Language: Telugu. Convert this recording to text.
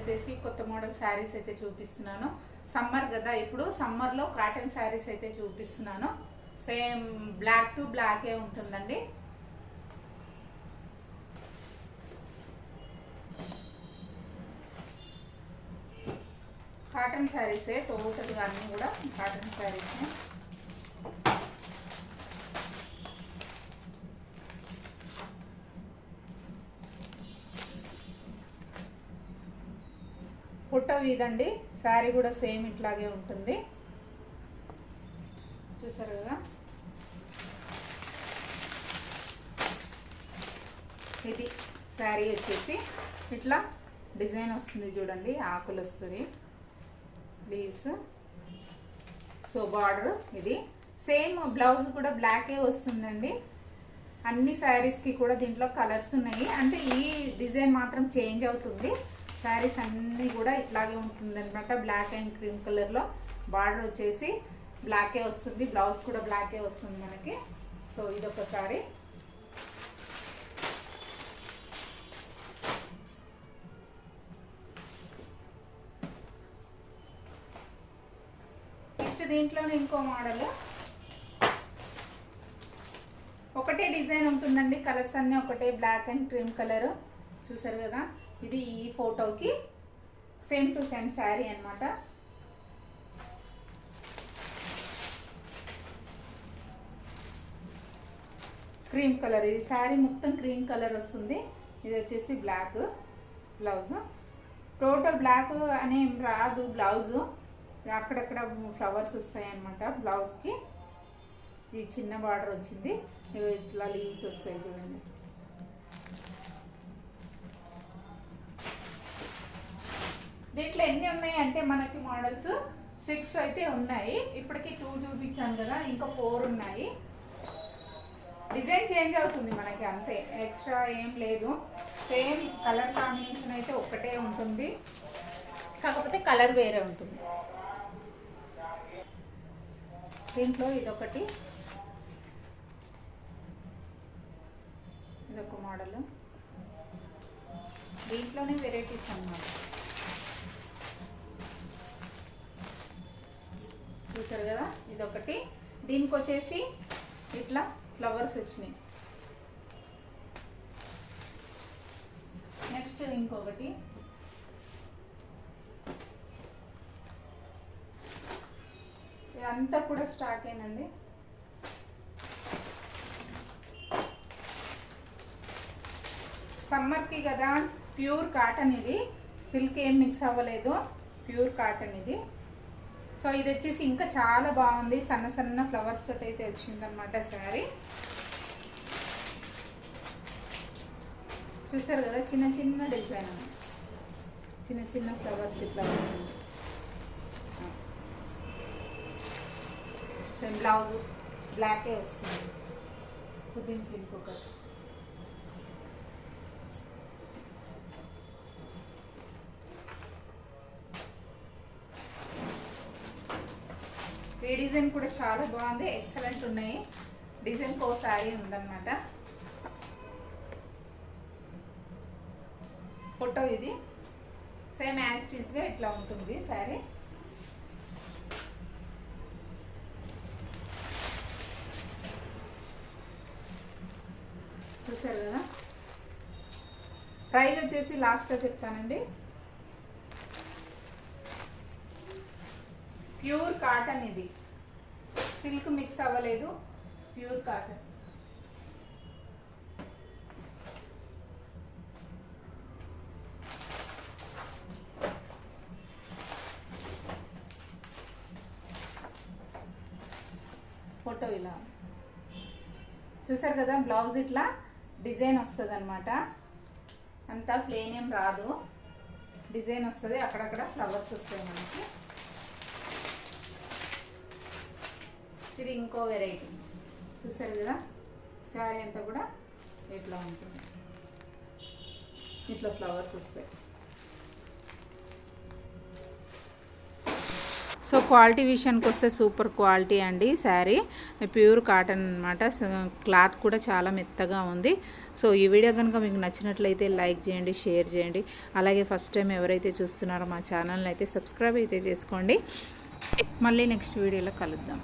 వచ్చేసి కొత్త మోడల్ శారీస్ అయితే చూపిస్తున్నాను. సమ్మర్ కదా, ఇప్పుడు సమ్మర్లో కాటన్ శారీస్ అయితే చూపిస్తున్నాను. సేమ్ బ్లాక్ టు బ్లాకే ఉంటుందండి. కాటన్ శారీసే టోటల్గా, అన్నీ కూడా కాటన్ శారీసే. ఫోటో ఇదండి. శారీ కూడా సేమ్ ఇట్లాగే ఉంటుంది, చూసారు కదా. ఇది శారీ వచ్చేసి ఇట్లా డిజైన్ వస్తుంది చూడండి, ఆకులు వస్తుంది, లీవ్స్. సో బార్డర్ ఇది సేమ్. బ్లౌజ్ కూడా బ్లాకే వస్తుందండి. అన్ని శారీస్కి కూడా దీంట్లో కలర్స్ ఉన్నాయి, అంటే ఈ డిజైన్ మాత్రం చేంజ్ అవుతుంది. శారీస్ అన్నీ కూడా ఇట్లాగే ఉంటుంది అనమాట. బ్లాక్ అండ్ క్రీమ్ కలర్లో బార్డర్ వచ్చేసి బ్లాకే వస్తుంది, బ్లౌజ్ కూడా బ్లాకే వస్తుంది మనకి. సో ఇదొక శారీ. నెక్స్ట్ దీంట్లోనే ఇంకో మోడల్. ఒకటే డిజైన్ ఉంటుందండి, కలర్స్ అన్నీ ఒకటే, బ్లాక్ అండ్ క్రీమ్ కలర్, చూసారు కదా. ఇది ఈ ఫోటోకి సేమ్ టు సేమ్ శారీ అన్నమాట. క్రీమ్ కలర్, ఇది శారీ మొత్తం క్రీమ్ కలర్ వస్తుంది. ఇది వచ్చేసి బ్లాక్ బ్లౌజ్. టోటల్ బ్లాక్ అని రాదు బ్లౌజు, అక్కడక్కడ ఫ్లవర్స్ వస్తాయి అన్నమాట బ్లౌజ్కి. ఇది చిన్న బార్డర్ వచ్చింది, ఇట్లా లీవ్స్ వస్తాయి చూడండి. దీంట్లో ఎన్ని ఉన్నాయి అంటే మనకి మోడల్స్ 6 అయితే ఉన్నాయి. ఇప్పటికి 2 చూపించాను కదా, ఇంకా 4 ఉన్నాయి. డిజైన్ చేంజ్ అవుతుంది మనకి, అంతే, ఎక్స్ట్రా ఏం లేదు. సేమ్ కలర్ కాంబినేషన్ అయితే ఒక్కటే ఉంటుంది, కాకపోతే కలర్ వేరే ఉంటుంది. దీంట్లో ఇదొకటి, ఇదొక మోడల్. దీంట్లోనే వెరైటీస్ అన్నమాట, చూసారు కదా. ఇదొకటి. దీనికి వచ్చేసి ఇట్లా ఫ్లవర్స్ వచ్చినాయి. నెక్స్ట్ ఇంకొకటి, ఇదంతా కూడా స్టాక్ ఏనండి. సమ్మర్కి కదా, ప్యూర్ కాటన్ ఇది, సిల్క్ ఏం మిక్స్ అవ్వలేదు, ప్యూర్ కాటన్ ఇది. సో ఇది వచ్చేసి ఇంకా చాలా బాగుంది, సన్న సన్న ఫ్లవర్స్ తోటి అయితే వచ్చిందనమాట శారీ. చూసారు కదా, చిన్న చిన్న డిజైన్, చిన్న చిన్న ఫ్లవర్స్ ఇట్లా వచ్చింది. సేమ్ బ్లౌజ్ బ్లాకే వస్తుంది. సో దీనికి ఇంకొకటి, ఈ డిజైన్ కూడా చాలా బాగుంది, ఎక్సలెంట్ ఉన్నాయి. డిజైన్ కో శారీ ఉందన్నమాట. ఫోటో ఇది సేమ్ యాజ్ ఇట్ ఈస్గా ఇట్లా ఉంటుంది శారీ. చూసారు కదా. ప్రైస్ వచ్చేసి లాస్ట్లో చెప్తానండి. ప్యూర్ కాటన్, ఇది సిల్క్ మిక్స్ అవ్వలేదు, ప్యూర్ కాటన్. ఫోటో ఇలా చూసారు కదా. బ్లౌజ్ ఇట్లా డిజైన్ వస్తుంది అనమాట, అంతా ప్లెయిన్ ఏం రాదు, డిజైన్ వస్తుంది, అక్కడక్కడ ఫ్లవర్స్ వస్తాయి మనకి. ఇది ఇంకో వెరైటీ, చూసారు కదా. శారీ అంతా కూడా ఇట్లా ఉంటుంది, ఇట్లా ఫ్లవర్స్ వస్తాయి. సో క్వాలిటీ విషయానికి వస్తే సూపర్ క్వాలిటీ అండి. శారీ ప్యూర్ కాటన్ అనమాట. క్లాత్ కూడా చాలా మెత్తగా ఉంది. సో ఈ వీడియో కనుక మీకు నచ్చినట్లయితే లైక్ చేయండి, షేర్ చేయండి. అలాగే ఫస్ట్ టైం ఎవరైతే చూస్తున్నారో మా ఛానల్ని అయితే సబ్స్క్రైబ్ అయితే చేసుకోండి. మళ్ళీ నెక్స్ట్ వీడియోలో కలుద్దాం.